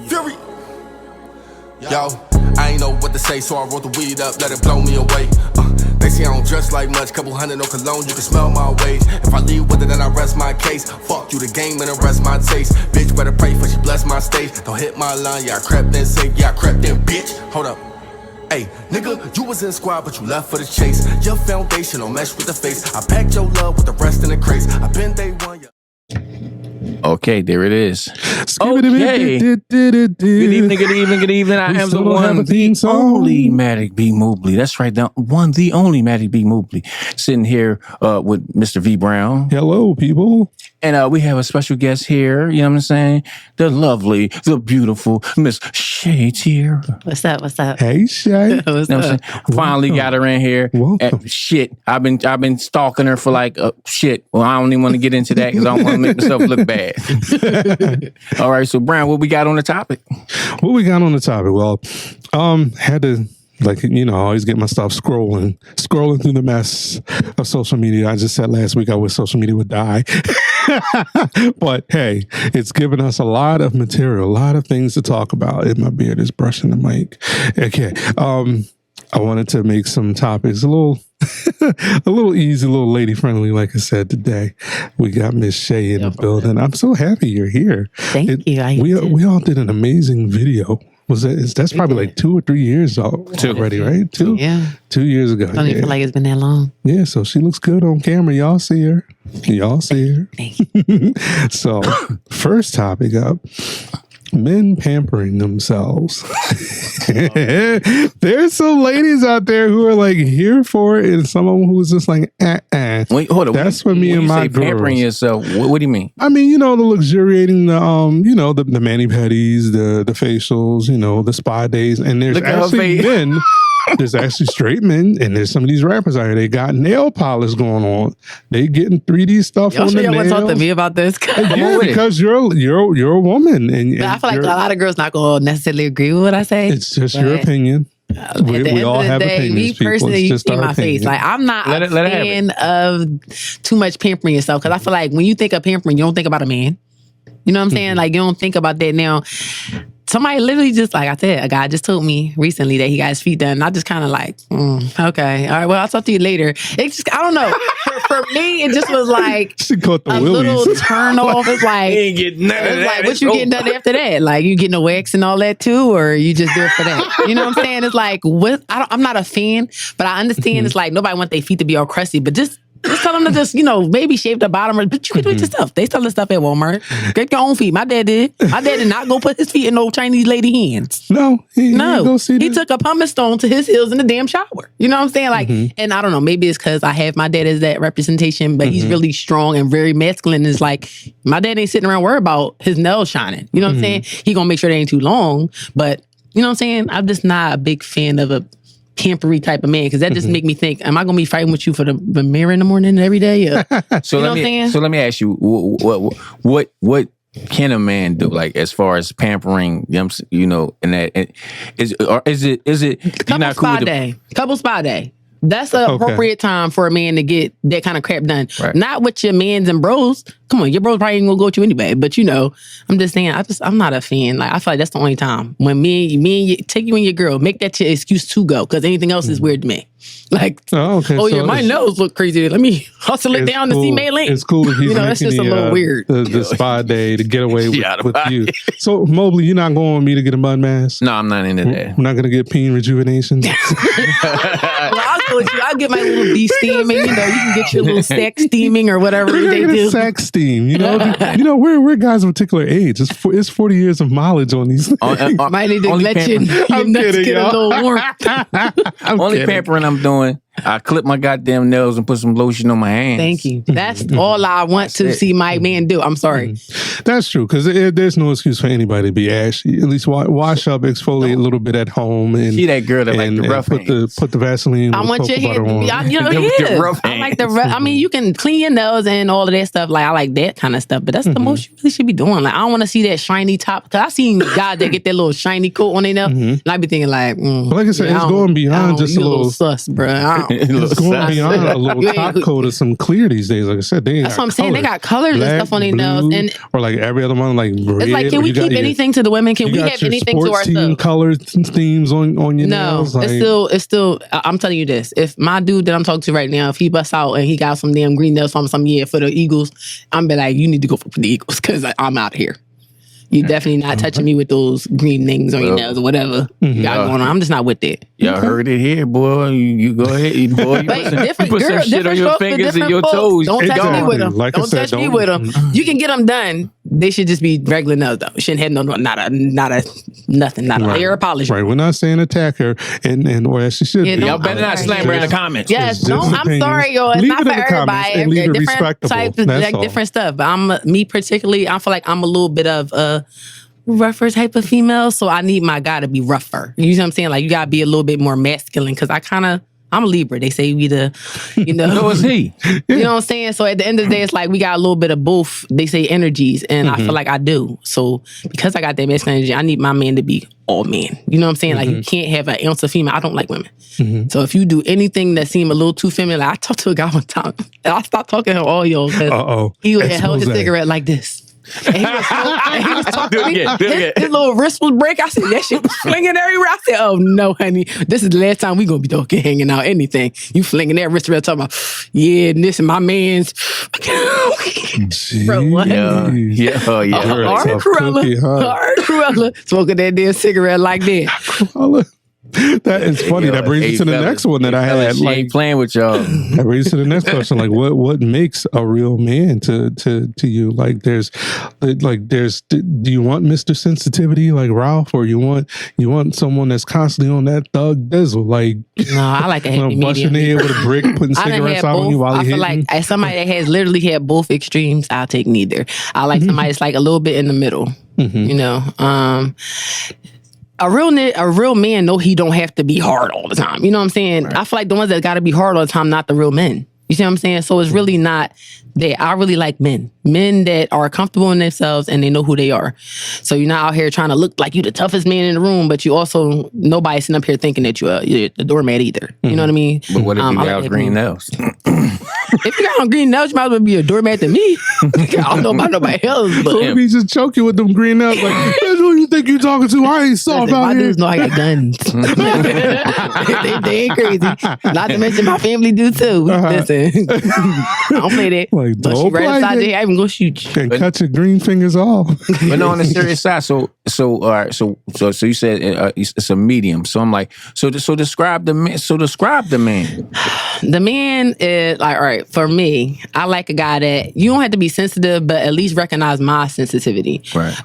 Fury. Yo, I ain't know what to say, so I rolled the weed up, let it blow me away. They say I don't dress like much, couple hundred, no cologne, you can smell my ways. If I leave with it, then I rest my case. Fuck you, the game, and arrest my taste. Bitch, better pray for she bless my stage. Don't hit my line, yeah, I crept in safe, yeah, I crept in, bitch. Hold up. Hey, nigga, you was in squad, but you left for the chase. Your foundation don't mesh with the face. I packed your love with the rest in the crates. I been day one, yeah. Okay, there it is. Okay. Good evening. I am the one, the only Matic B. Mobley. That's right, the only Matic B. Mobley. Sitting here with Mr. V. Brown. Hello, people. And we have a special guest here, you know what I'm saying? The lovely, the beautiful Miss Shay Tierra. What's up? Hey, Shay. What's up? Finally got her in here. Shit, I've been stalking her for like shit. Well, I don't even want to get into that because I don't want to make myself look bad. All right, so Brown, what we got on the topic? Well, had to, like, you know, I always get my stuff scrolling through the mess of social media. I just said last week I wish social media would die. But hey, it's given us a lot of material, a lot of things to talk about. And my beard is brushing the mic. Okay. I wanted to make some topics a little easy, a little lady friendly. Like I said today, we got Miss Shay in the building. I'm so happy you're here. Thank you. We all did an amazing video. That's probably like 2 or 3 years already, right? 2? Yeah. 2 years ago. I don't even feel like it's been that long. Yeah, so she looks good on camera. Y'all see her. Thank you. So, first topic up. Men pampering themselves. There's some ladies out there who are like here for it, and some of them who's just like, Wait, hold on. That's what me and my girls. Pampering yourself. What do you mean? I mean, you know, the luxuriating, the mani pedis, the facials, you know, the spa days, and there's actually men. There's actually straight men, and there's some of these rappers out here. They got nail polish going on. They getting 3D stuff on the nails. Y'all want to talk to me about this? Yeah, because you're a woman, and I feel like a lot of girls not going to necessarily agree with what I say. It's just your opinion. We all have opinions. Me personally, you see my face. Like, I'm not a fan of too much pampering yourself, because I feel like when you think of pampering, you don't think about a man. You know what I'm saying? Like, you don't think about that. Now, somebody literally just, like I said, a guy just told me recently that he got his feet done. And I just kind of like, okay. All right, well, I'll talk to you later. It's just, I don't know. For me, it just was like a little turn off. It's like, ain't getting none of that. Like, what you getting done after that? Like, you getting a wax and all that too? Or you just do it for that? You know what I'm saying? It's like, I'm not a fan, but I understand it's like nobody wants their feet to be all crusty, but just tell them to just, you know, maybe shave the bottom. But you can do it yourself. They sell this stuff at Walmart. Get your own feet. My dad did. My dad did not go put his feet in no Chinese lady hands. No. He took a pumice stone to his heels in the damn shower. You know what I'm saying? Like, and I don't know, maybe it's because I have my dad as that representation, but he's really strong and very masculine. It's like, my dad ain't sitting around worried about his nails shining. You know what I'm saying? He gonna make sure they ain't too long. But, you know what I'm saying? I'm just not a big fan of a pampery type of man, because that just make me think, am I gonna be fighting with you for the mirror in the morning every day? So you know what I'm saying? So let me ask you, what can a man do, like, as far as pampering, you know, and that is it couple spa day. That's an appropriate time for a man to get that kind of crap done. Right. Not with your mans and bros. Come on, your bros probably ain't gonna go with you anyway. But you know, I'm just saying, I'm not a fan. Like, I feel like that's the only time when me and you take you and your girl, make that your excuse to go, because anything else is weird to me. Like, my nose look crazy. Let me hustle it down to see May Link. It's cool if he's that's just a little weird. The spa day to get away with you. So, Mobley, you're not going with me to get a mud mask? No, I'm not into that. We're not going to get peen rejuvenation? Well, I'll go with you. I'll get my little bee steaming. You know, you can get your little sack steaming or whatever they do. Sack steam. You know, we're guys of a particular age. It's 40 years of mileage on these things. Might need to let your nuts get a little warm. Only pampering I'm doing, I clip my goddamn nails and put some lotion on my hands. Thank you. That's all I want to see my man do. I'm sorry. That's true, because there's no excuse for anybody to be ashy. At least wash up, exfoliate a little bit at home, and see that girl that like the rough hands. Put the Vaseline. I want your hair. You know, I like the. I mean, you can clean your nails and all of that stuff. Like, I like that kind of stuff, but that's the most you really should be doing. Like, I don't want to see that shiny top, because I've seen guys that get that little shiny coat on their nail, and I be thinking like, like I said, it's going beyond just a little sus, bro. It's going beyond a little top coat or some clear these days. Like I said, that's what I'm saying. They got colors and stuff on their nails, and or like every other one, like red. It's like, can we keep anything to the women? Can we have anything to ourselves? Colors, themes on your nails. No, it's still. I'm telling you this: if my dude that I'm talking to right now, if he busts out and he got some damn green nails from some for the Eagles, I'm be like, you need to go for the Eagles because I'm out of here. You definitely not touching me with those green things on your nails or whatever you got going on. I'm just not with that. Y'all heard it here, boy. You go ahead, boy. You put some shit on your fingers and your toes. Don't touch me with them. Don't touch me with them. You can get them done. They should just be regular nails though. Shouldn't have not a layer of polish. Right. We're not saying attack her and or as she should be. Y'all better not slam her in the comments. Yes, I'm sorry, yo. It's not for everybody. Different types of different stuff. But me particularly, I feel like I'm a little bit of a rougher type of female, so I need my guy to be rougher. You know what I'm saying? Like you gotta be a little bit more masculine because I'm a Libra. They say we the, So is he. You know what I'm saying? So at the end of the day, it's like we got a little bit of both, they say, energies. And I feel like I do. So because I got that masculine energy, I need my man to be all man. You know what I'm saying? Like you can't have an ounce of female. I don't like women. So if you do anything that seem a little too feminine, like I talked to a guy one time and I stopped talking to him all y'all because he held his cigarette like this. And he was talking to me. His little wrist was break. I said, that shit was flinging everywhere. I said, oh no, honey. This is the last time we gonna be talking, hanging out, anything. You flinging that wrist around talking about, yeah, and this and my man's. Bro, what? Yeah. Hard Cruella. Smoking that damn cigarette like that. That is funny. That brings us to the next one that I had. She ain't playing with y'all. That brings us to the next question. Like, what makes a real man to you? Like, do you want Mr. Sensitivity like Ralph, or you want someone that's constantly on that thug dizzle? Like, no, I like a happy medium. Busting the head with a brick, putting cigarettes out on you while you're hitting. I feel like as somebody that has literally had both extremes, I'll take neither. I like somebody that's like a little bit in the middle. You know. A real man know he don't have to be hard all the time. You know what I'm saying? Right. I feel like the ones that got to be hard all the time, not the real men. You see what I'm saying? So it's really not that. I really like men that are comfortable in themselves and they know who they are. So you're not out here trying to look like you the toughest man in the room, but you also, nobody's sitting up here thinking that you're the doormat either. You know what I mean? But what if you got green nails? If you got on green nails, you might as well be a doormat to me. I don't know about nobody else. But so be just choking with them green nails. Like, that's who you think you talking to? I ain't soft out here. My dudes know I got guns. they ain't crazy. Not to mention my family do too. Listen, I don't play that. Like, but she right inside there, I even go shoot you. And cut your green fingers off. But no, on the serious side, so all right, so you said it's a medium. So I'm like, so describe the man. So describe the man. The man is like, all right, for me, I like a guy that you don't have to be sensitive, but at least recognize my sensitivity. Right.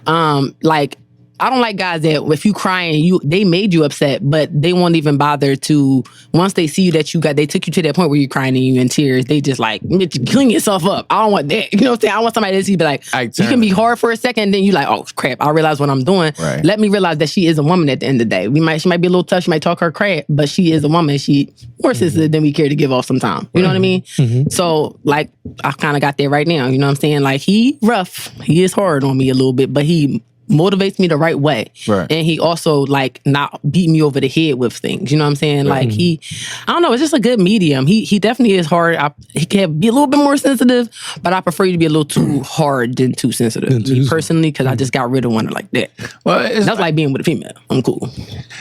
Like, I don't like guys that if you crying, they made you upset, but they won't even bother to, once they see you that they took you to that point where you're crying and you in tears, they just like, clean yourself up. I don't want that. You know what I'm saying? I want somebody to see, be like, you can be hard for a second, then you like, oh crap, I realize what I'm doing. Right. Let me realize that she is a woman at the end of the day. She might be a little tough, she might talk her crap, but she is a woman. She more sensitive than we care to give off sometimes. You know what I mean? So like, I kind of got there right now. You know what I'm saying? Like he rough, he is hard on me a little bit, but he motivates me the right way. Right. And he also like not beat me over the head with things. You know what I'm saying? Like I don't know, it's just a good medium. He definitely is hard. He can be a little bit more sensitive, but I prefer you to be a little too hard than too sensitive. Me personally, because I just got rid of one like that. Well, that's like being with a female. I'm cool.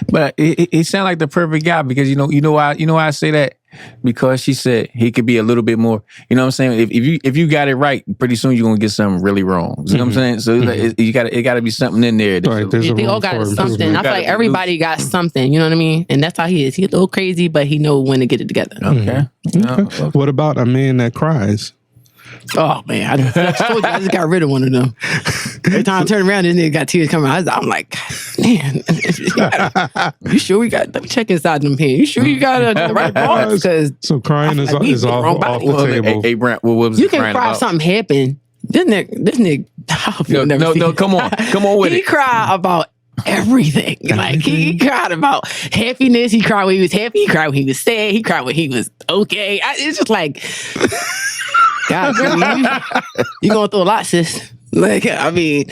But it sounds like the perfect guy because you know why I say that? Because she said he could be a little bit more, you know what I'm saying? If you got it right, pretty soon you're gonna get something really wrong. You know what I'm saying? So it got to be something in there. Right, they all got something. I feel like everybody got something. You know what I mean? And that's how he is. He's a little crazy, but he know when to get it together. Okay. Okay. What about a man that cries? Oh man, I told you I just got rid of one of them. Every time I turn around, this nigga got tears coming out. I'm like, man, you sure we got? Let me check inside them here. You sure you got the right balls? Because so crying is off the table. Hey, Brent, what was you can cry if something happened. This nigga. No, come on with it. He cried about everything. Like he cried about happiness. He cried when he was happy. He cried when he was sad. He cried when he was okay. It's just like, God, you going through a lot, sis. Like, I mean,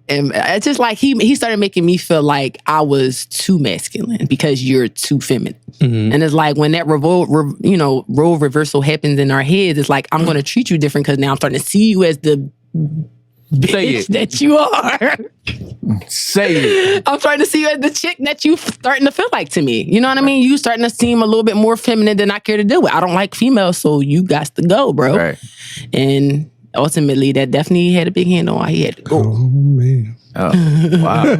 And it's just like he started making me feel like I was too masculine because you're too feminine. Mm-hmm. And it's like when that role reversal happens in our heads, it's like I'm going to treat you different because now I'm starting to see you as the bitch that you are. Say it. I'm starting to see you as the chick that you starting to feel like to me. You know what I mean? You starting to seem a little bit more feminine than I care to deal with. I don't like females, so you got to go, bro. Right. And ultimately, that definitely had a big hand on why he had to go. Oh, man. Oh, wow.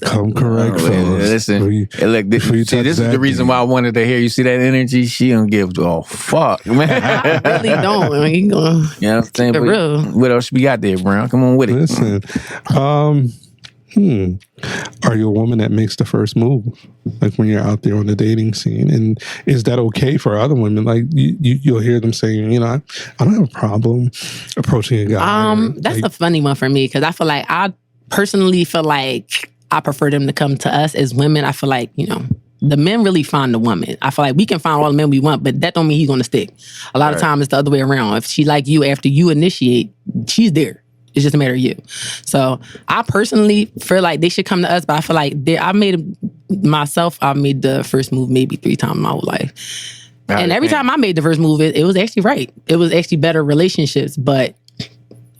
Come correct, fellas. Listen, this is the reason why I wanted to hear. You see that energy? She don't give a fuck, man. I really don't. I mean, you know what I'm saying? For real. What else we got there, Brown? Come on with it. Listen, are you a woman that makes the first move? Like when you're out there on the dating scene, and is that okay for other women? Like you'll hear them saying, you know, I don't have a problem approaching a guy. That's a funny one for me because I feel like I personally feel like I prefer them to come to us as women. I feel like, you know, the men really find the woman. I feel like we can find all the men we want, but that don't mean he's going to stick. A lot of times it's the other way around. If she like you after you initiate, she's there. It's just a matter of you. So I personally feel like they should come to us, but I feel like I made the first move maybe 3 times in my whole life. And every time I made the first move, it was actually right. It was actually better relationships, but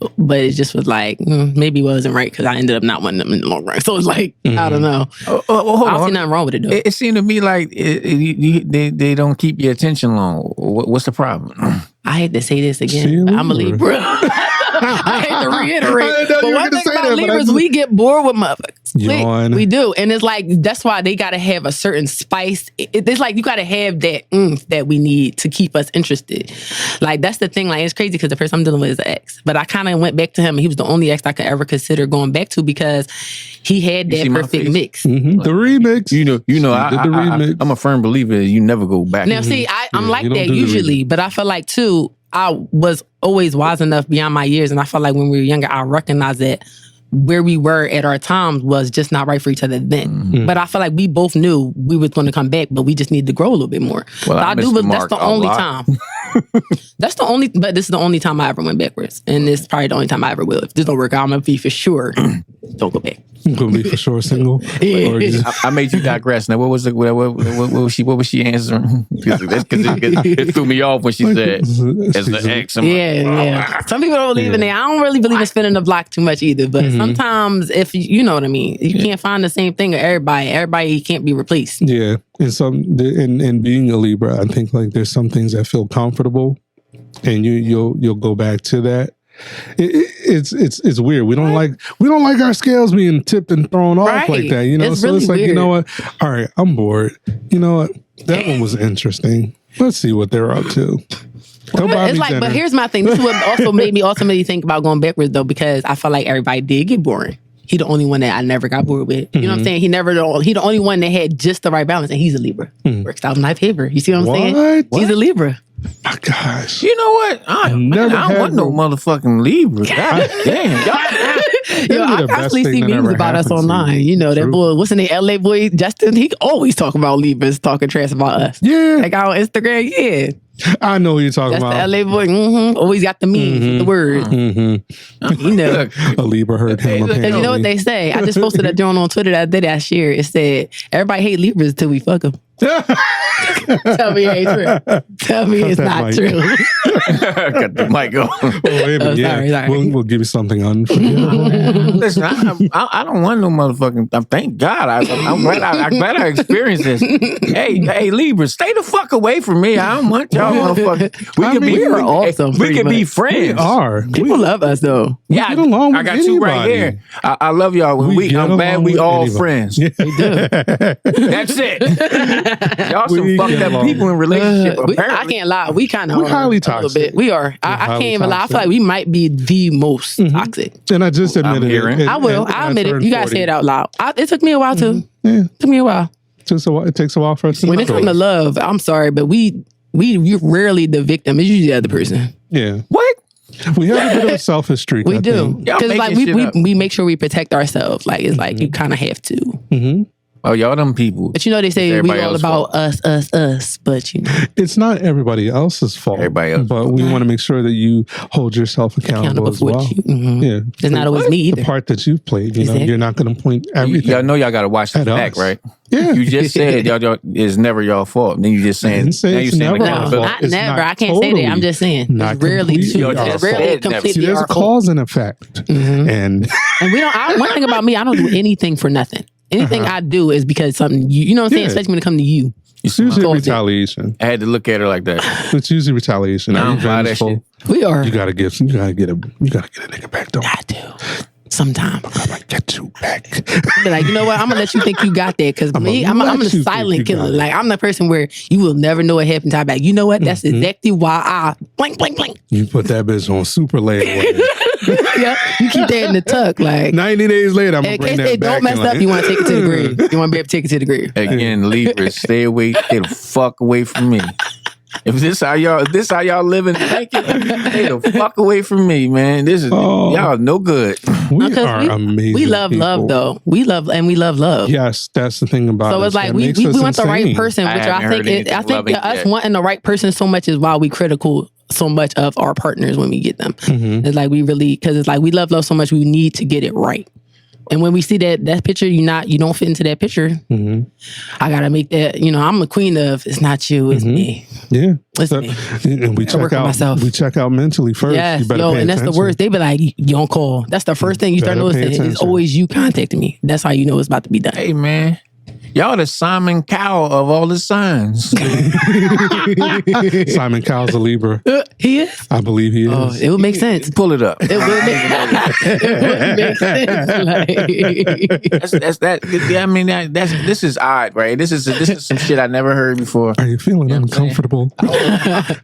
it just was like, maybe it wasn't right because I ended up not wanting them in the long run. So it's like, I don't know. I don't see nothing wrong with it though. It seemed to me like they don't keep your attention long. What's the problem? I had to say this again. I'm a Libra. I hate to reiterate, but one thing about Libras, we get bored with motherfuckers. We do, and it's like that's why they got to have a certain spice. It's like you got to have that that we need to keep us interested. Like that's the thing. Like it's crazy because the person I'm dealing with is an ex, but I kind of went back to him. And he was the only ex I could ever consider going back to because he had that perfect mix. Mm-hmm. The remix, I'm a firm believer. You never go back. Now, see, I'm like that usually, but I feel like too. I was always wise enough beyond my years, and I felt like when we were younger, I recognized that where we were at our times was just not right for each other then. Mm-hmm. But I feel like we both knew we was going to come back, but we just needed to grow a little bit more. Well, that's the only time. But this is the only time I ever went backwards, and this is probably the only time I ever will. If this don't work out, I'm gonna be for sure. Don't go back. I'm gonna be for sure single. I made you digress. Now, what was she answering? Because it threw me off when she said as the ex. Yeah. Some people don't believe in it. I don't really believe in spinning the block too much either. But sometimes, if you know what I mean, you can't find the same thing with everybody. Everybody can't be replaced. Yeah, and being a Libra, I think like there's some things that feel comfortable, and you'll go back to that. It's weird. We don't like our scales being tipped and thrown off like that. You know, it's really like weird. You know what? All right, I'm bored. You know what? That one was interesting. Let's see what they're up to. But here's my thing. This is what also made me ultimately think about going backwards though, because I felt like everybody did get boring. He the only one that I never got bored with. You know what I'm saying? He the only one that had just the right balance, and he's a Libra. Works out in my favor. You see what I'm saying? What? He's a Libra. My gosh. You know what? I don't want no motherfucking Libra. God damn. Yo, I constantly see memes about us online. You know, that boy, what's in the LA boy, Justin, he always talk about Libras, talking trash about us. Yeah. Like on Instagram, yeah. I know what you're talking about. That's the LA boy. Always got the memes with the words. You know. A Libra heard him. Because you know what they say? I just posted that joint on Twitter that day that I shared. It said, everybody hate Libras until we fuck them. Tell me it ain't true. Tell me it's not true. Got the mic on. Sorry. We'll give you something unfair. Listen, I don't want no motherfucking. Thank God. I'm glad I experienced this. Hey, Libra, stay the fuck away from me. I don't want y'all motherfuckers. We are awesome. We can be friends. We are. People love us though. Yeah, get along with I got you right here. I love y'all. I'm glad we all friends. Yeah. We do. That's it. Y'all some fucked up people in relationships. I can't lie. We kind of We're highly toxic. A little bit. We are. I can't even lie. I feel like we might be the most toxic. And I just admitted it. I will. I admit it. You guys say it out loud. It took me a while too. Yeah. It took me a while. It takes a while for us to when it comes to love, I'm sorry, but we rarely the victim. It's usually the other person. Yeah. What? We have a bit of a selfish streak. We do. Because like we make sure we protect ourselves. Like it's like you kind of have to. Oh, y'all them people. But they say we all about us. But it's not everybody else's fault. Everybody else. But we want to make sure that you hold yourself accountable as well. Yeah, it's not always me either. The part that you've played, you're not going to point everything. Y'all know y'all got to watch the back, right? Yeah, you just said y'all it's never y'all fault. Then you just saying it's never our fault. Not never. I can't say that. I'm just saying it's rarely true. It's rarely completely there's our a cause and effect, and we don't. One thing about me, I don't do anything for nothing. Anything I do is because something you know what I'm saying. Especially when it comes to you. It's usually retaliation. I had to look at her like that. It's usually retaliation. I don't buy that shit. We are. You gotta get a nigga back though. I do. Sometimes I'm gonna get you back. Be like, you know what? I'm gonna let you think you got that because me, I'm a silent killer. Like I'm the person where you will never know what happened to my back. You know what? That's exactly why I blank. You put that bitch on super late. Yeah, you keep that in the tuck. Like 90 days later, I'm gonna bring that back. Don't mess up. You want to take it to the grave. You want to be able to take it to the grave. Again, Libra, stay away. Stay the fuck away from me. If this how y'all living, stay the fuck away from me, man. This is y'all no good. We are amazing. We love people. love though. We love love. Yes, that's the thing about it. So it's like we want the right person, which I think us wanting the right person so much is why we critical so much of our partners when we get them. It's like we really because it's like we love so much we need to get it right. And when we see that picture, you don't fit into that picture. I gotta make that. I'm a queen of. It's not you. It's me. Yeah, it's me. And we check out. Myself. We check out mentally first. Yes, and that's the worst. They be like, "You don't call." That's the first thing you start noticing. It's always you contacting me. That's how you know it's about to be done. Hey man. Y'all the Simon Cowell of all the signs. Simon Cowell's a Libra. He is? I believe he is. Oh, it would make sense. Pull it up. It would make sense. That's that. I mean, this is odd, right? This is some shit I never heard before. Are you feeling uncomfortable? Are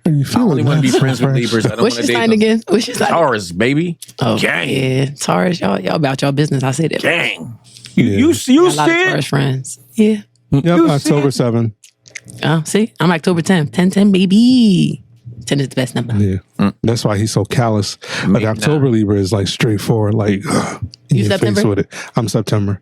you feeling? I only want to be friends with Libras. I don't What's your sign again? What's your sign? Taurus, baby. Oh, gang. Yeah, Taurus. Y'all about y'all business. I say that. Gang. You see a lot of Taurus friends. Yeah. Yep, October 7th. Oh, see? I'm October 10th. 10, baby. 10 is the best number. Yeah. That's why he's so callous. Like October Libra is like straightforward, like you September? With it. I'm September.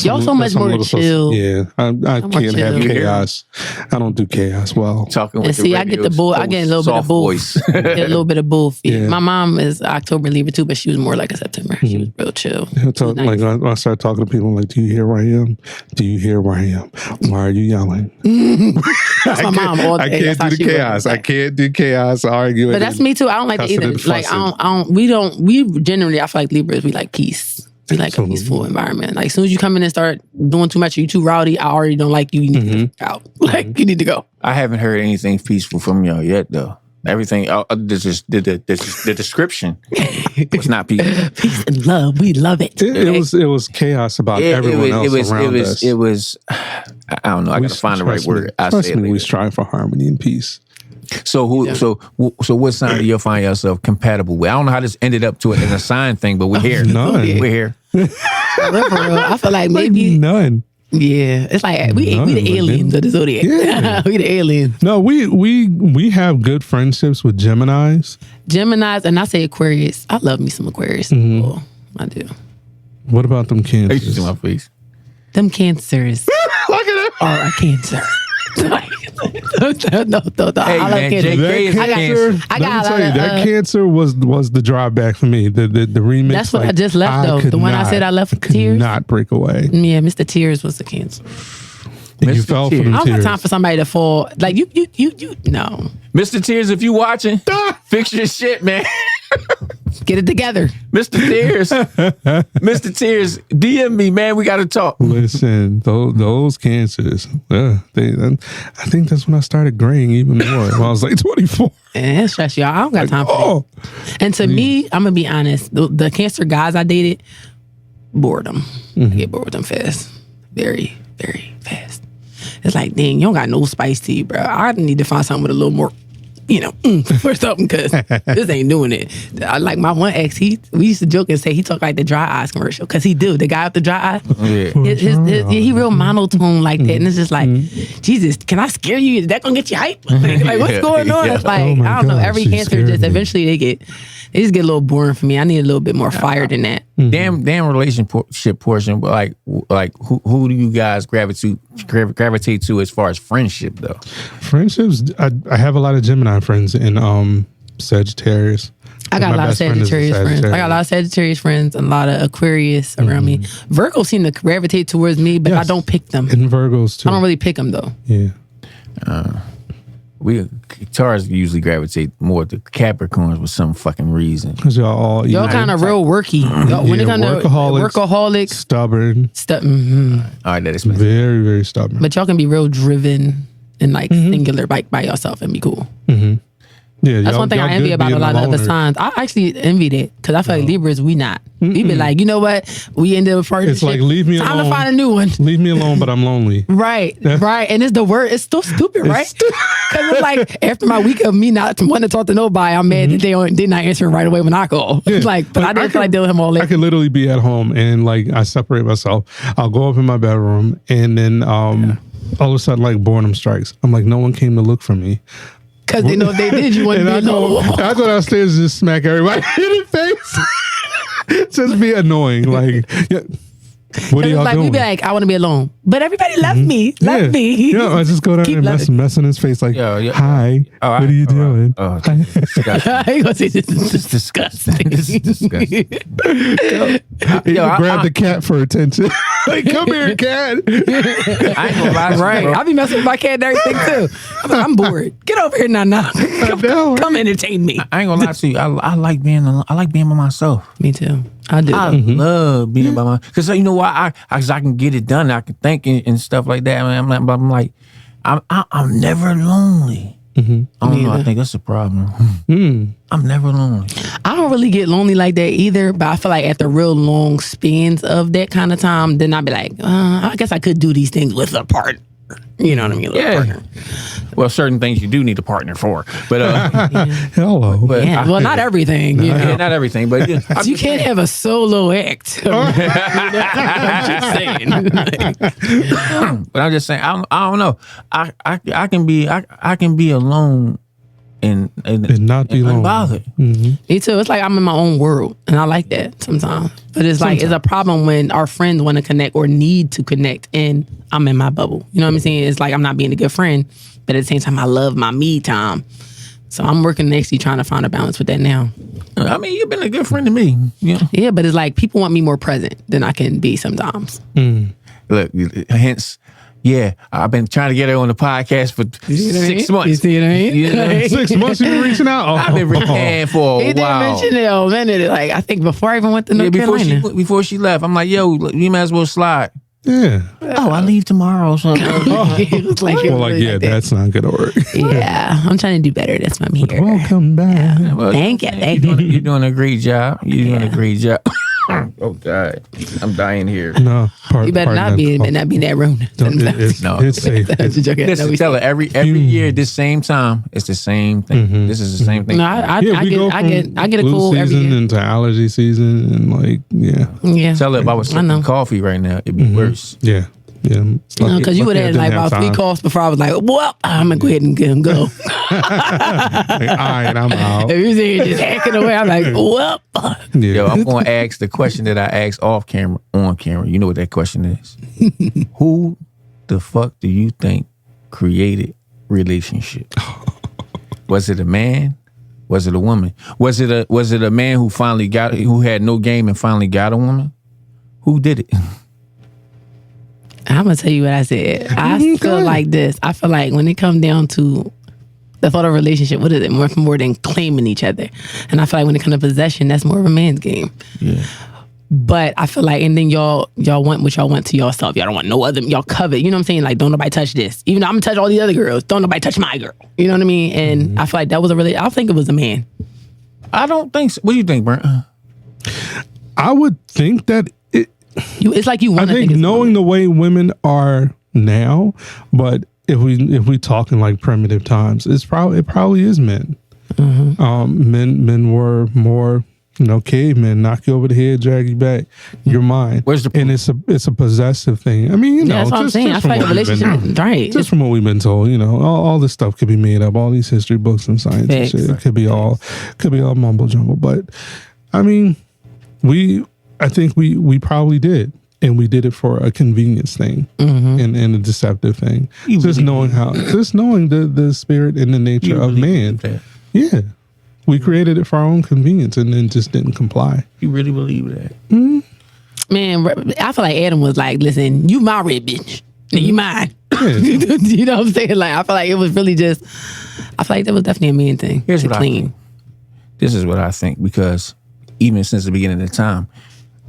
Y'all so much more chill. Yeah. I can't have chaos. I don't do chaos well. Talking with I get the bull. I get a little bit of both. Get a little bit of both. Yeah. My mom is October Libra too, but she was more like a September. She was real chill. Nice. Like I start talking to people like, do you hear where I am? Do you hear where I am? Why are you yelling? That's my mom all day. I can't do the chaos. I can't do chaos. Argue. But that's me too. I don't like it either. Like we generally, I feel like Libras, we like peace. We like a peaceful environment. Like as soon as you come in and start doing too much, or you too rowdy, I already don't like you. You need to out. Like you need to go. I haven't heard anything peaceful from y'all yet, though. Everything, the description was not peaceful. Peace and love, we love it. It was chaos about everyone else around us. It was. I don't know. I gotta find the right word. Trust me, we strive for harmony and peace. So so what sign do you find yourself compatible with? I don't know how this ended up to it in a sign thing, but we're here. None. We're here. I feel like maybe none. Yeah, it's like we the aliens of the Zodiac. Yeah. We the aliens. No, we have good friendships with Geminis. And I say Aquarius. I love me some Aquarius. Oh, I do. What about them Cancers? My face. Them Cancers are a Cancer. No. Hey, man, JK is Cancer. I got that Cancer was the drawback for me. The remix. That's what I just left though. The one I said I left with Tears. Not break away. Yeah, Mr. Tears was the Cancer. You fell for them I don't tears. have time for somebody to fall. Like you no. Mr. Tears, if you watching, fix your shit, man. Get it together. Mr. Tears. Mr. Tears, DM me, man. We got to talk. Listen, those Cancers, I think that's when I started graying even more. When I was like 24. And stress y'all. I don't got time for that. And to me, I'm going to be honest. The Cancer guys I dated, boredom. I get bored with them fast. Very, very fast. It's like, dang, you don't got no spice to you, bro. I need to find something with a little more, for something, because this ain't doing it. I like my one ex, we used to joke and say he talked like the dry eyes commercial, because he do. The guy with the dry eye. Yeah. He real monotone like that. And it's just like, Jesus, can I scare you? Is that going to get you hype? Like what's going on? It's like, I don't know. Every Cancer just eventually they It just get a little boring for me. I need a little bit more fire than that. Damn relationship portion. But like who do you guys gravitate to as far as friendship though? Friendships. I have a lot of Gemini friends and Sagittarius. I got a lot of Sagittarius friends. I got a lot of Sagittarius friends and a lot of Aquarius around me. Virgos seem to gravitate towards me, but I don't pick them. And Virgos too. I don't really pick them though. Yeah. Taurus usually gravitate more to Capricorns for some fucking reason. Because y'all kind of real worky. When it comes to workaholics, stubborn. All right, that is very, very stubborn. But y'all can be real driven and like singular by yourself and be cool. Yeah, that's one thing I envy about a lot of other signs. I actually envy that because I feel like Libras, we not. We be like, you know what? We ended a partnership. It's like, leave me alone. Time to find a new one. Leave me alone, but I'm lonely. Right. And it's the word. It's still stupid, right? Because it's like, after my week of me not wanting to talk to nobody, I'm mad that they did not answer right away when I call. Yeah. But I didn't feel like dealing with him all day. I could literally be at home and like I separate myself. I'll go up in my bedroom and then all of a sudden like boredom strikes. I'm like, no one came to look for me. Because they know if they did, you wouldn't be alone. I go downstairs and just smack everybody in the face. Just be annoying. Like, what are y'all doing? We be like, I want to be alone. But everybody left me. Left me. Yeah, I just go down and mess in his face like, hi, what are you doing? He gonna say, this is disgusting. This is disgusting. Grab the cat for attention. Like, come here, cat. I ain't gonna lie, right? I'll be messing with my cat and everything too. I'm bored. Get over here now. Come entertain me. I ain't gonna lie to you. I like being alone. I like being by myself. Me too. I do. I love being by myself because you know why? I can get it done. I can think and stuff like that. I mean, I'm like, I'm never lonely. I don't know. I think that's a problem. I'm never lonely. I don't really get lonely like that either, but I feel like after real long spans of that kind of time, then I'd be like, I guess I could do these things with a partner. You know what I mean? Partner. Well, certain things you do need a partner for, but hello. But well, not everything. You know? Not everything, but you can't have a solo act. I'm just saying. But I'm just saying, I don't know. I can be alone and not be unbothered. Me too. It's like I'm in my own world, and I like that sometimes. But it's like it's a problem when our friends want to connect or need to connect, and I'm in my bubble. You know what I'm saying? It's like I'm not being a good friend, but at the same time, I love my me time. So I'm working actually trying to find a balance with that now. I mean, you've been a good friend to me. Yeah, but it's like people want me more present than I can be sometimes. Look, hence. Yeah, I've been trying to get her on the podcast for 6 months. You see what I mean? 6 months you been reaching out? I've been reaching for a while. He didn't mention it a minute. Like, I think before I even went to North Carolina. Before she left, I'm like, yo, you might as well slide. Yeah. Oh, I leave tomorrow. So that's not gonna work. Yeah, I'm trying to do better. That's why I'm here. Welcome back. Yeah. Well, thank you. You're doing a great job. You're doing a great job. Oh God, I'm dying here. No, you better not be in that room. It's safe. Listen, tell her every year at this same time, it's the same thing. This is the same thing. No, I get a cool every year. Into allergy season and Tell her if I was sipping coffee right now, it'd be worse. Yeah. Yeah, because you would have had like about 3 coughs before I was like, well, I'm gonna go ahead and get him go. All right, I'm out. If you see just hacking away, I'm like, well. Yeah. Yo, I'm gonna ask the question that I asked off camera, on camera. You know what that question is? Who the fuck do you think created relationship? Was it a man? Was it a woman? Was it a man who had no game and finally got a woman? Who did it? I'm gonna tell you what I said. I feel like this. I feel like when it comes down to the thought of relationship, what is it? More than claiming each other. And I feel like when it comes to possession, that's more of a man's game. Yeah. But I feel like, and then y'all want what y'all want to yourself. Y'all don't want no other. Y'all covet. You know what I'm saying? Like, don't nobody touch this. Even though I'm gonna touch all the other girls, don't nobody touch my girl. You know what I mean? And I feel like that was I think it was a man. I don't think so. What do you think, Brent? I would think that it's like you want to think knowing the way women are now, but if we talking like primitive times, it probably is men. Men were more cavemen knock you over the head, drag you back. You're mine. Where's the proof? And it's a possessive thing. I mean, that's what I'm saying. I feel like a relationship, right? Just from what we've been told, all this stuff could be made up. All these history books and science and shit. It could be all mumbo jumbo. But I mean, I think we probably did. And we did it for a convenience thing and a deceptive thing. Just knowing the spirit and the nature of man. Yeah. We created it for our own convenience and then just didn't comply. You really believe that? Mm-hmm. Man, I feel like Adam was like, listen, you my red bitch. You mine. Yeah. You know what I'm saying? Like, I feel like it was really I feel like that was definitely a man thing. Here's what I think. This is what I think, because even since the beginning of the time,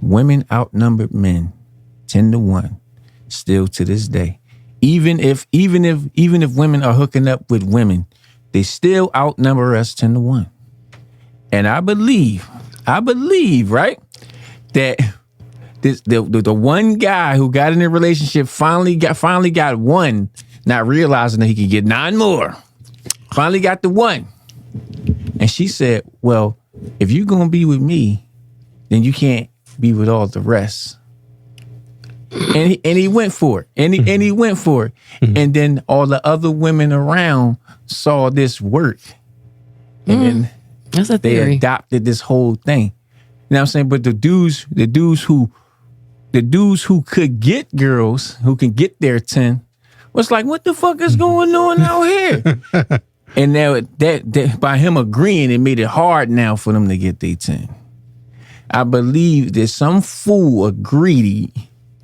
women outnumbered men 10-1 still to this day. Even if women are hooking up with women, they still outnumber us 10-1. And I believe, right, that the one guy who got in a relationship finally got one, not realizing that he could get 9 more. Finally got the one. And she said, well, if you're going to be with me, then you can't be with all the rest. And he went for it. And he went for it. Mm-hmm. And then all the other women around saw this work. And then that's a theory. They adopted this whole thing. You know what I'm saying? But the dudes who could get girls, who can get their 10, was like, what the fuck is going on out here? And now that by him agreeing, it made it hard now for them to get their 10. I believe that some fool agreed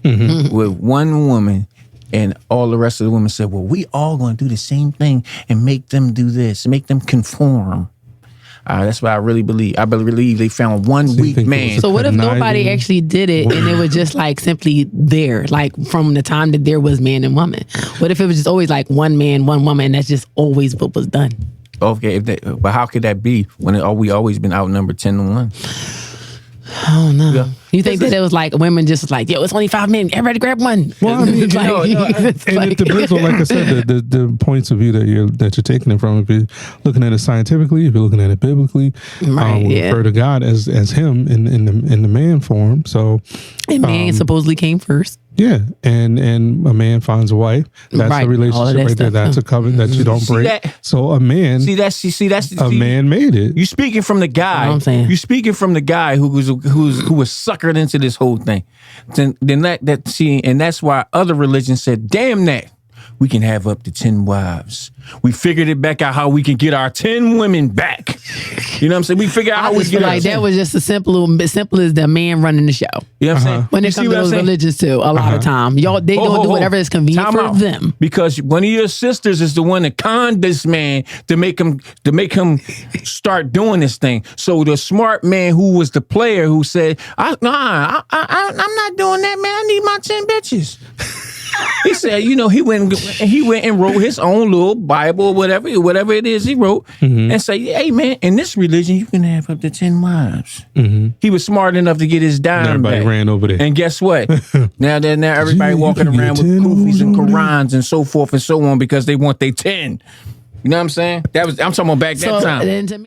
with one woman, and all the rest of the women said, well, we all going to do the same thing and make them do this, make them conform. That's what I really believe. I believe they found one weak man. So what if nobody actually did it and it was just like simply there, like from the time that there was man and woman? What if it was just always like one man, one woman, and that's just always what was done? Okay, but how could that be when we always been outnumbered 10-1? I don't know. Yeah. You think that it was like women just like, yo, it's only 5 men, everybody grab one. Well, I mean, it depends on, like I said, the points of view that you're taking it from. If you're looking at it scientifically, if you're looking at it biblically, we refer to God as him in the man form. So, and man supposedly came first. Yeah, and a man finds a wife. That's a relationship right there. That's a covenant that you don't break. So a man, man made it. You speaking from the guy. You speaking from the guy who was suckered into this whole thing. Then and that's why other religions said, damn that. We can have up to 10 wives. We figured it back out how we can get our 10 women back. You know what I'm saying? We figure out how we get like that was just as simple as the man running the show. You know what I'm saying? When it comes to those religions too, a lot of time. They don't do whatever is convenient for them. Because one of your sisters is the one that conned this man to make him start doing this thing. So the smart man who was the player who said, I'm not doing that, man. I need my 10 bitches. He said, he went and wrote his own little Bible, whatever it is he wrote, and say, hey man, in this religion you can have up to 10 wives. He was smart enough to get his dime everybody back. Ran over there. And guess what? now everybody walking around with Kufis and Qurans and so forth and so on because they want their 10. You know what I'm saying? I'm talking about back that time.